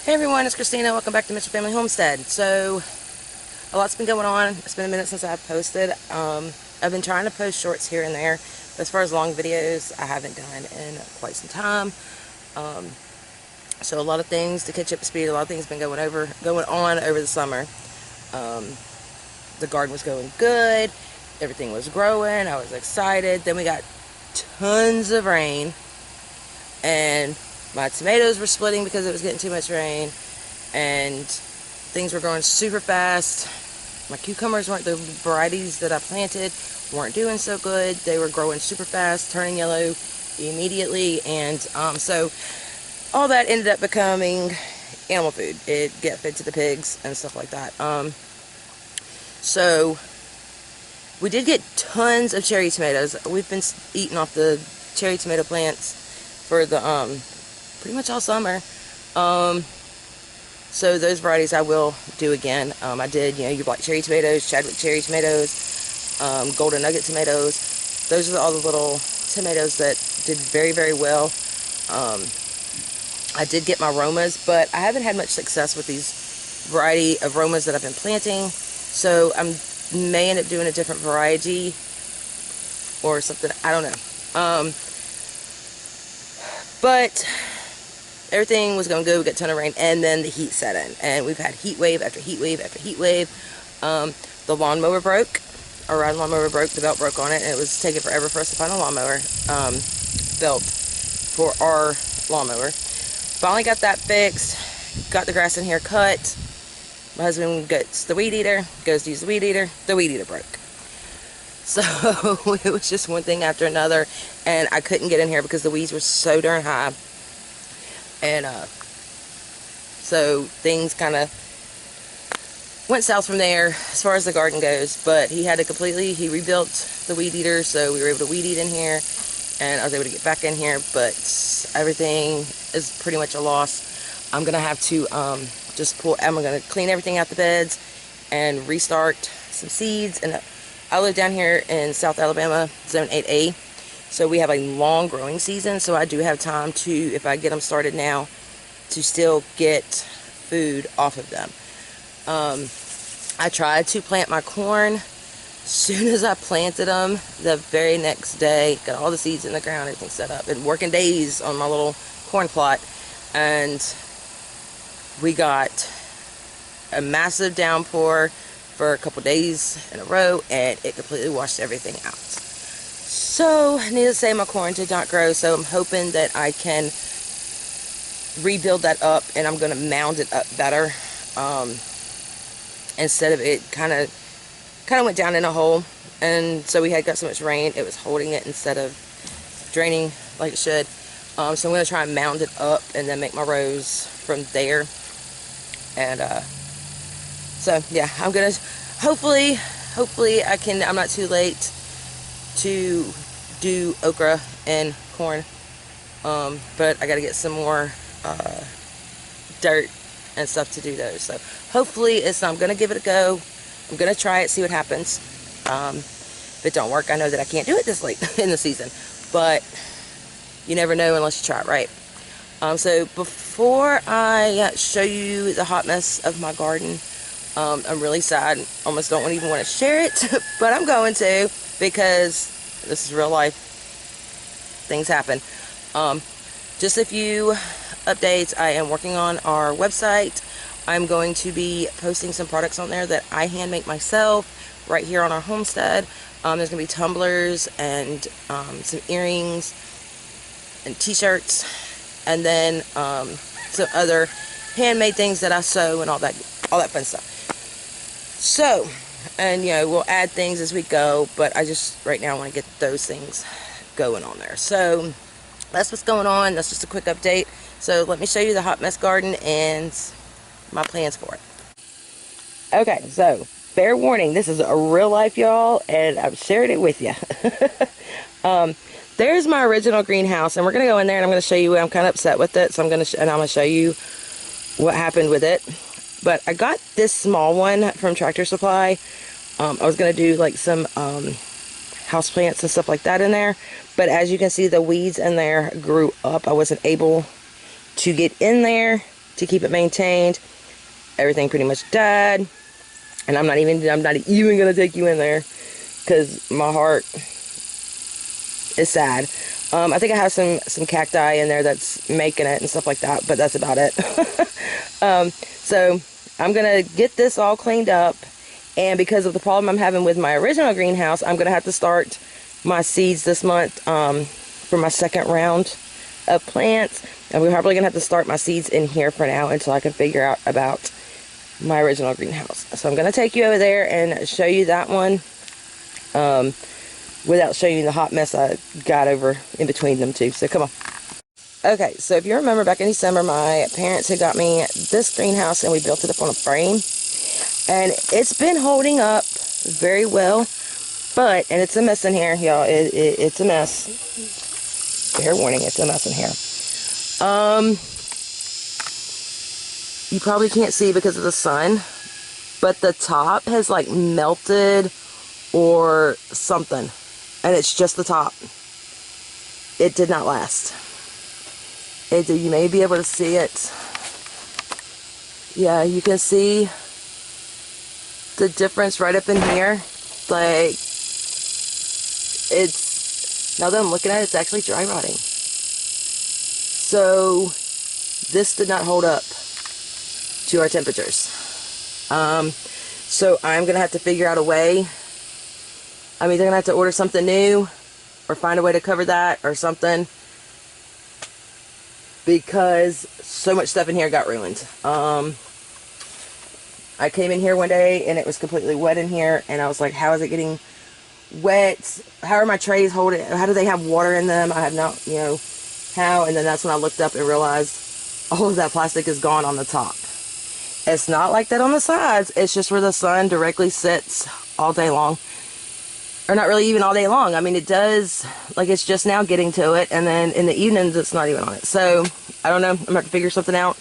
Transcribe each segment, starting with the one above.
Hey everyone, it's Christina. Welcome back to Mr. Family Homestead. So, a lot's been going on. It's been a minute since I've posted. I've been trying to post shorts here and there, but as far as long videos, I haven't done in quite some time. So a lot of things to catch up to speed. A lot of things been going on over the summer. The garden was going good. Everything was growing. I was excited. Then we got tons of rain, and my tomatoes were splitting because it was getting too much rain, and things were growing super fast. My cucumbers weren't the varieties that I planted, weren't doing so good. They were growing super fast, turning yellow immediately, and so all that ended up becoming animal food. It get fed to the pigs and stuff like that. So we did get tons of cherry tomatoes. We've been eating off the cherry tomato plants for the pretty much all summer. So those varieties I will do again. I did, your black cherry tomatoes, Chadwick cherry tomatoes, golden nugget tomatoes. Those are all the little tomatoes that did very, very well. I did get my Romas, but I haven't had much success with these variety of Romas that I've been planting. So I may end up doing a different variety or something. I don't know. But everything was going good. We got a ton of rain, and then the heat set in, and we've had heat wave after heat wave after heat wave. The lawnmower broke. Our riding lawnmower broke. The belt broke on it, and it was taking forever for us to find a lawnmower belt for our lawnmower. Finally got that fixed. Got the grass in here cut. My husband gets the weed eater, goes to use the weed eater. The weed eater broke. So it was just one thing after another, and I couldn't get in here because the weeds were so darn high. And so things kind of went south from there as far as the garden goes. But he rebuilt the weed eater, so we were able to weed eat in here, and I was able to get back in here. But everything is pretty much a loss. I'm gonna have to I'm gonna clean everything out the beds and restart some seeds. And I live down here in South Alabama, Zone 8A. So we have a long growing season, so I do have time to, if I get them started now, to still get food off of them. I tried to plant my corn. As soon as I planted them, the very next day, got all the seeds in the ground, everything set up. Been working days on my little corn plot, and we got a massive downpour for a couple days in a row, and it completely washed everything out. So, needless to say, my corn did not grow, so I'm hoping that I can rebuild that up, and I'm going to mound it up better. Instead of it kind of went down in a hole, and so we had got so much rain, it was holding it instead of draining like it should. So I'm going to try and mound it up and then make my rows from there. And so yeah, I'm going to hopefully I'm not too late to do okra and corn, but I got to get some more dirt and stuff to do those. So hopefully I'm going to give it a go. I'm going to try it, see what happens. If it don't work, I know that I can't do it this late in the season, but you never know unless you try it, right? So before I show you the hot mess of my garden, I'm really sad. Almost don't even want to share it, but I'm going to, because this is real life. Things happen. Just a few updates. I am working on our website. I'm going to be posting some products on there that I hand make myself right here on our homestead. There's going to be tumblers and some earrings and t-shirts, and then some other handmade things that I sew and all that fun stuff. So, and we'll add things as we go, but I just right now want to get those things going on there. So that's what's going on. That's just a quick update. So let me show you the hot mess garden and my plans for it. Okay, so fair warning, this is a real life, y'all, and I'm sharing it with you. There's my original greenhouse, and we're gonna go in there and I'm gonna show you. I'm kind of upset with it, so I'm gonna show you what happened with it. But I got this small one from Tractor Supply. I was gonna do like some house plants and stuff like that in there, but as you can see, the weeds in there grew up. I wasn't able to get in there to keep it maintained. Everything pretty much died. And I'm not even gonna take you in there because my heart is sad. I think I have some cacti in there that's making it and stuff like that, but that's about it. So I'm gonna get this all cleaned up, and because of the problem I'm having with my original greenhouse, I'm gonna have to start my seeds this month for my second round of plants, and we're probably gonna have to start my seeds in here for now until I can figure out about my original greenhouse. So I'm gonna take you over there and show you that one without showing you the hot mess I got over in between them two. So come on. Okay, so if you remember back in December, my parents had got me this greenhouse and we built it up on a frame, and it's been holding up very well, but, and it's a mess in here, y'all. It's a mess. Fair warning, it's a mess in here. You probably can't see because of the sun, but the top has like melted or something, and it's just the top. It did not last. You may be able to see it. Yeah, you can see the difference right up in here. Like, it's, now that I'm looking at it, it's actually dry rotting. So this did not hold up to our temperatures. So I'm gonna have to figure out a way. I'm either gonna have to order something new or find a way to cover that or something, because so much stuff in here got ruined. I came in here one day and it was completely wet in here, and I was like, how is it getting wet? How are my trays holding? How do they have water in them? I have not, you know, how? And then that's when I looked up and realized all of that plastic is gone on the top. It's not like that on the sides. It's just where the sun directly sits all day long. Or not really even all day long. I mean, it does, like, it's just now getting to it, and then in the evenings it's not even on it. So I don't know, I'm gonna have to figure something out.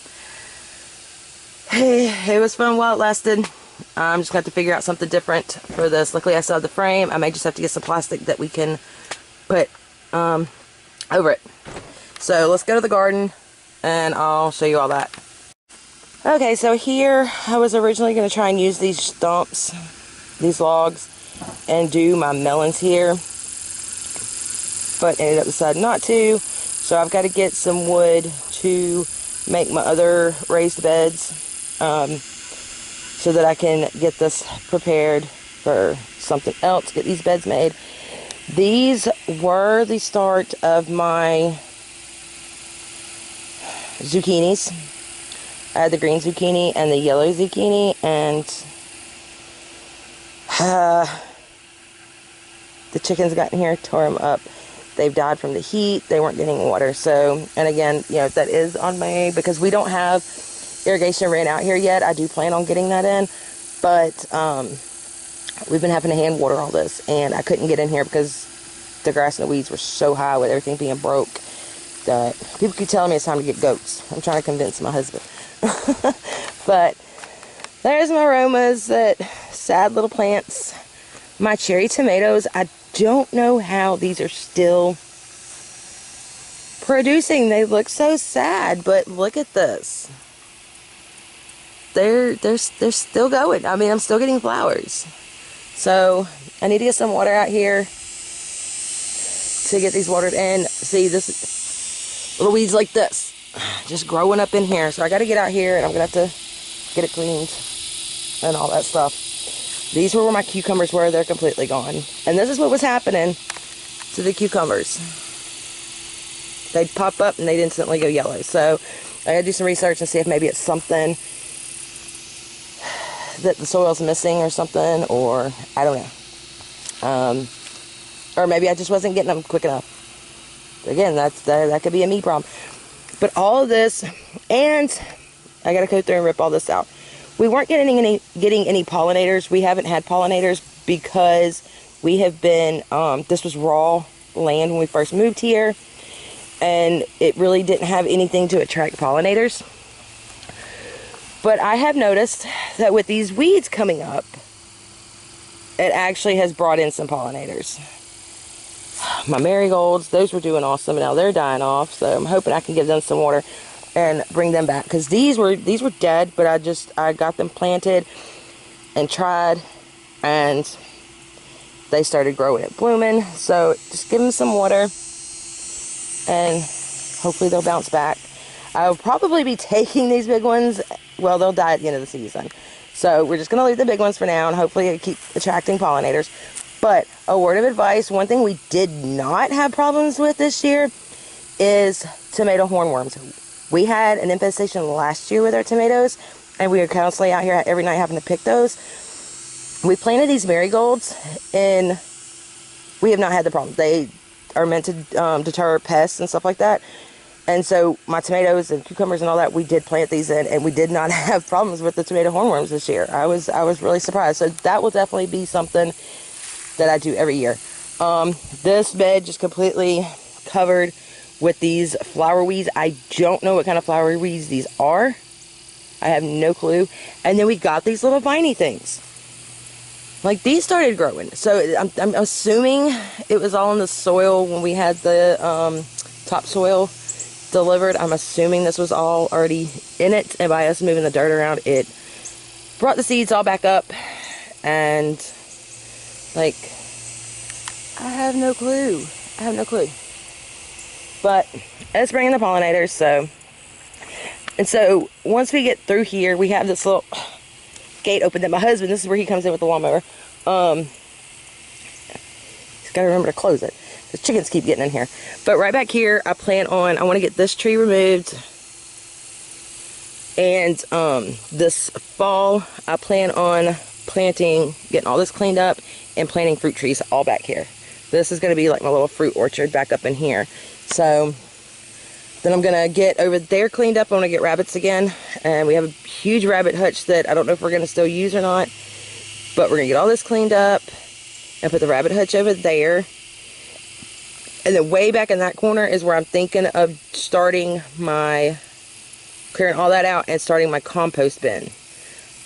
Hey, it was fun while it lasted. I'm just gonna have to figure out something different for this. Luckily I still have the frame. I may just have to get some plastic that we can put over it. So let's go to the garden and I'll show you all that. Okay, so here I was originally going to try and use these stumps, these logs, and do my melons here, but ended up deciding not to. So I've got to get some wood to make my other raised beds, so that I can get this prepared for something else, get these beds made. These were the start of my zucchinis. I had the green zucchini and the yellow zucchini, and the chickens got in here, tore them up. They've died from the heat. They weren't getting water. So, and again, you know, that is on my, because we don't have irrigation ran out here yet. I do plan on getting that in, but we've been having to hand water all this, and I couldn't get in here because the grass and the weeds were so high with everything being broke that people keep telling me it's time to get goats. I'm trying to convince my husband. But there's my aromas, that sad little plants. My cherry tomatoes, I don't know how these are still producing. They look so sad, but look at this. They're still going. I mean, I'm still getting flowers. So I need to get some water out here to get these watered in. See, this little weeds like this just growing up in here. So I got to get out here and I'm gonna have to get it cleaned and all that stuff. These were where my cucumbers were. They're completely gone. And this is what was happening to the cucumbers. They'd pop up and they'd instantly go yellow. So I gotta do some research and see if maybe it's something that the soil's missing or something, or I don't know. Or maybe I just wasn't getting them quick enough. Again, that could be a me problem. But all of this, and I gotta go through and rip all this out. We weren't getting any pollinators. We haven't had pollinators because we have been, this was raw land when we first moved here, and it really didn't have anything to attract pollinators. But I have noticed that with these weeds coming up, it actually has brought in some pollinators. My marigolds, those were doing awesome. Now they're dying off, so I'm hoping I can give them some water. and bring them back, because these were dead, but I got them planted and tried, and they started growing and blooming. So just give them some water and hopefully they'll bounce back. I'll probably be taking these big ones. Well, they'll die at the end of the season, so we're just going to leave the big ones for now, and hopefully it'll keep attracting pollinators. But a word of advice, one thing we did not have problems with this year is tomato hornworms. We had an infestation last year with our tomatoes, and we were constantly out here every night having to pick those. We planted these marigolds, and we have not had the problem. They are meant to deter pests and stuff like that. And so my tomatoes and cucumbers and all that, we did plant these in, and we did not have problems with the tomato hornworms this year. I was really surprised. So that will definitely be something that I do every year. This bed just completely covered with these flower weeds. I don't know what kind of flower weeds these are. I have no clue. And then we got these little viney things. Like, these started growing. So I'm assuming it was all in the soil when we had the topsoil delivered. I'm assuming this was all already in it, and by us moving the dirt around, it brought the seeds all back up. And like, I have no clue. But it's bringing the pollinators. So once we get through here, we have this little gate open that my husband, this is where he comes in with the lawnmower. He's got to remember to close it. The chickens keep getting in here. But right back here, I want to get this tree removed. And this fall, I plan on getting all this cleaned up and planting fruit trees all back here. This is going to be like my little fruit orchard back up in here. So then I'm going to get over there cleaned up. I want to get rabbits again. And we have a huge rabbit hutch that I don't know if we're going to still use or not. But we're going to get all this cleaned up and put the rabbit hutch over there. And then way back in that corner is where I'm thinking of clearing all that out and starting my compost bin.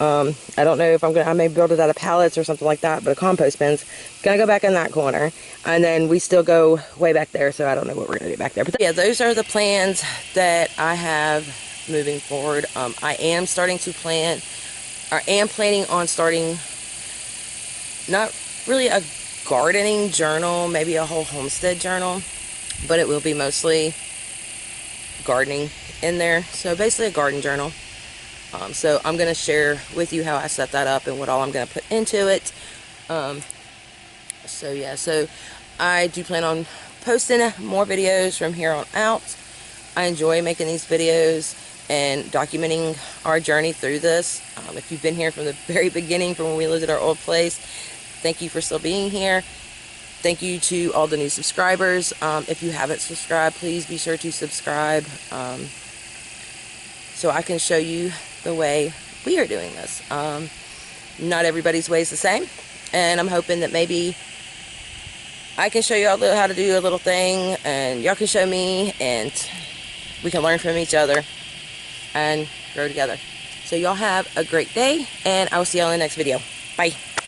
I don't know if I may build it out of pallets or something like that, but a compost bin's going to go back in that corner. And then we still go way back there, so I don't know what we're going to do back there. But yeah, those are the plans that I have moving forward. I am planning on starting, not really a gardening journal, maybe a whole homestead journal, but it will be mostly gardening in there. So basically a garden journal. So I'm going to share with you how I set that up and what all I'm going to put into it. So yeah, so I do plan on posting more videos from here on out. I enjoy making these videos and documenting our journey through this. If you've been here from the very beginning, from when we lived at our old place, thank you for still being here. Thank you to all the new subscribers. If you haven't subscribed, please be sure to subscribe, so I can show you the way we are doing this. Not everybody's way is the same, and I'm hoping that maybe I can show you all how to do a little thing, and y'all can show me, and we can learn from each other and grow together. So y'all have a great day, and I will see y'all in the next video. Bye.